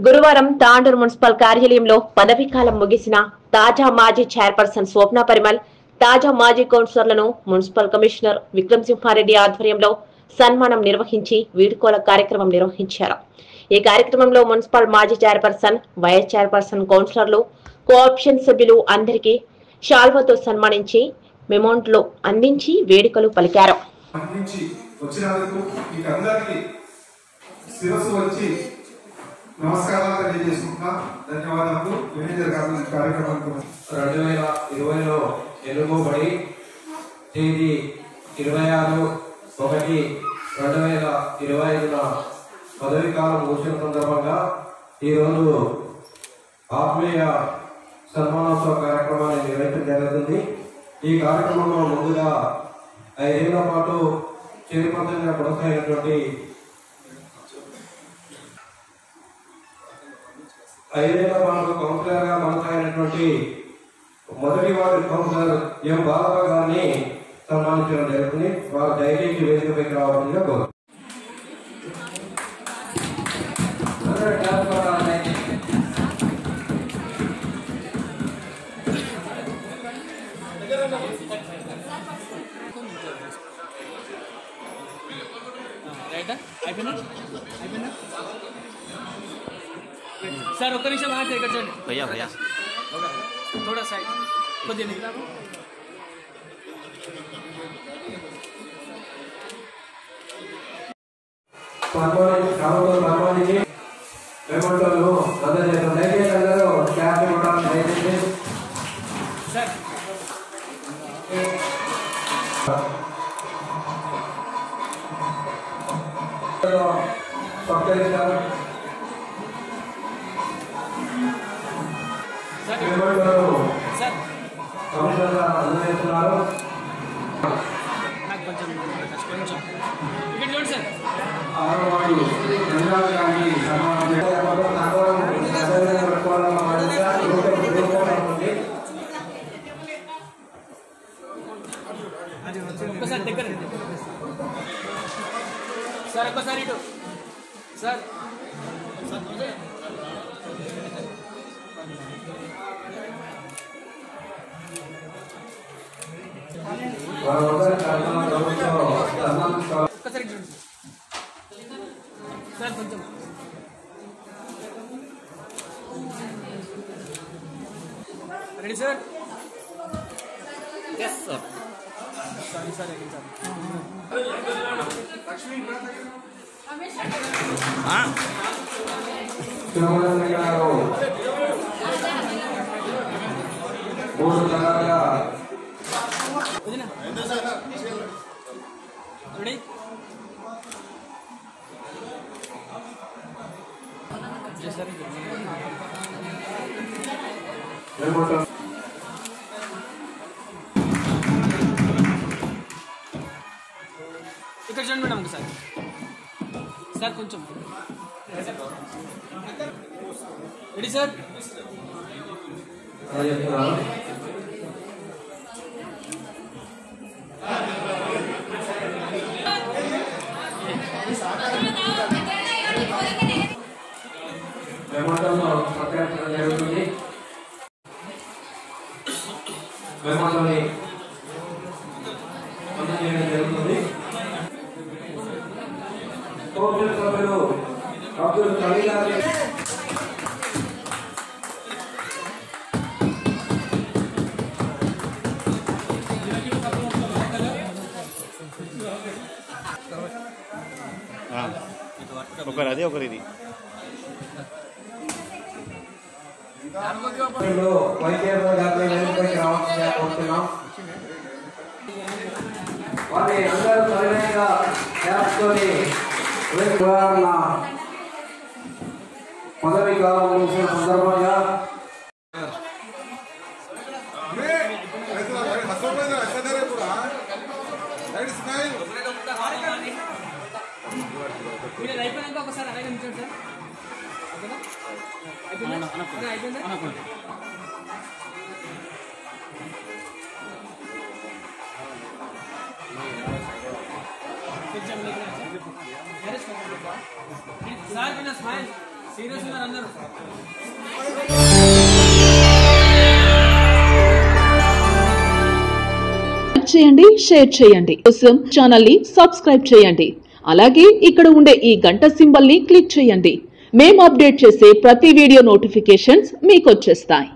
గురువారం తాండూరు మున్సిపల్ కార్యాలయంలో పదవీకాలం ముగిసిన తాజా మాజీ చైర్పర్సన్ స్వప్న పరిమల్, తాజా మాజీ కౌన్సిలర్లను మున్సిపల్ కమిషనర్ విక్రమసింహారెడ్డి ఆధ్వర్యంలో సన్మానం నిర్వహించి వీడ్కోల కార్యక్రమం నిర్వహించారు. ఈ కార్యక్రమంలో మున్సిపల్ మాజీ చైర్పర్సన్, వైస్ చైర్పర్సన్, కౌన్సిలర్లు, కోఆప్షన్ సభ్యులు అందరికీ శాల్వాతో సన్మానించి మెమోంట్లో అందించి వేడుకలు పలికారు. నమస్కారాలు తెలియజేసుకుంటున్నా. ధన్యవాదాలు. మేనేజర్ గారు కార్యక్రమానికి 2020లో ఎన్నుకోబడి తేదీ 26/1/2025న పదవీ కాలం ముగిసిన సందర్భంగా ఈరోజు ఆత్మీయ సన్మానోత్సవ కార్యక్రమాన్ని నిర్వహించడం జరుగుతుంది. ఈ కార్యక్రమంలో ముందుగా 5 ఏళ్ల పాటు చైర్పర్సన్గా కొనసాగినటువంటి 5 ఏళ్ల పాటు కౌన్సిలర్ గా కొనసాగినటువంటి మొదటి వారి కౌన్సిలర్ ఎం బాలప్ప గారిని సన్మానించడం జరుగుతుంది. వారు దయచేసి వేదికపైకి రావాల్సిందిగా కోరుతున్నాను. सर ओके निमिषం वहां से इधर चल भैया भैया थोड़ा साइड को दे निकला సన్మానించి మెమోంటోను అందజేస్తాం. దయచేసి అందరూ క్యాప్ ఇవ్వడం దయచేసి. सर సత్కరిస్తారు. सर కమిషనర్ గారు అందజేస్తున్నారు. నాకు కొంచెం కొంచెం ఇక్కడ చూడండి సార్. 6వ వార్డు రంగారావు గారిని సన్మానం ఒక్కసారి దగ్గర సార్, ఒక్కసారి ఇటు సార్. ఒక్కసారి చూడండి సార్. కొంచెం ready sir. Yes sir sorry sir sir हां గారు 3 తరాలుగా రెడీ సార్. ఇక్కడ చూడండి మేడం ఒకసారి సార్. కొంచెం రెడీ సార్. మెమోంటోను సత్కరించడం జరుగుతుంది. మెమోంటోని అందజేయడం జరుగుతుంది. కౌన్సిల్ సభ్యులు అబ్దుల్ ఖలీల్ గారి ఒకరు అది ఒకరు ఇది వైద్యులు గారిని వెనుకకి రావాల్సిందిగా కోరుతున్నాం. వారిని అందరూ సరైనగా చేసుకొని పదవి కాలం ముగిసిన సందర్భంగా మీరు అయిపోయినాక ఒకసారి అలాగే నిల్చోండి సార్. ఓకేనా? అయిపోయిందా? కొంచెం సార్ కొంచెం స్మైల్ సీరియస్ ఉన్నారు అందరూ. చేయండి, షేర్ చేయండి, కోసం ఛానల్ ని సబ్స్క్రైబ్ చేయండి. అలాగే ఇక్కడ ఉండే ఈ గంట సింబల్ ని క్లిక్ చేయండి. మేము అప్డేట్ చేసే ప్రతి వీడియో నోటిఫికేషన్స్ మీకు వచ్చేస్తాయి.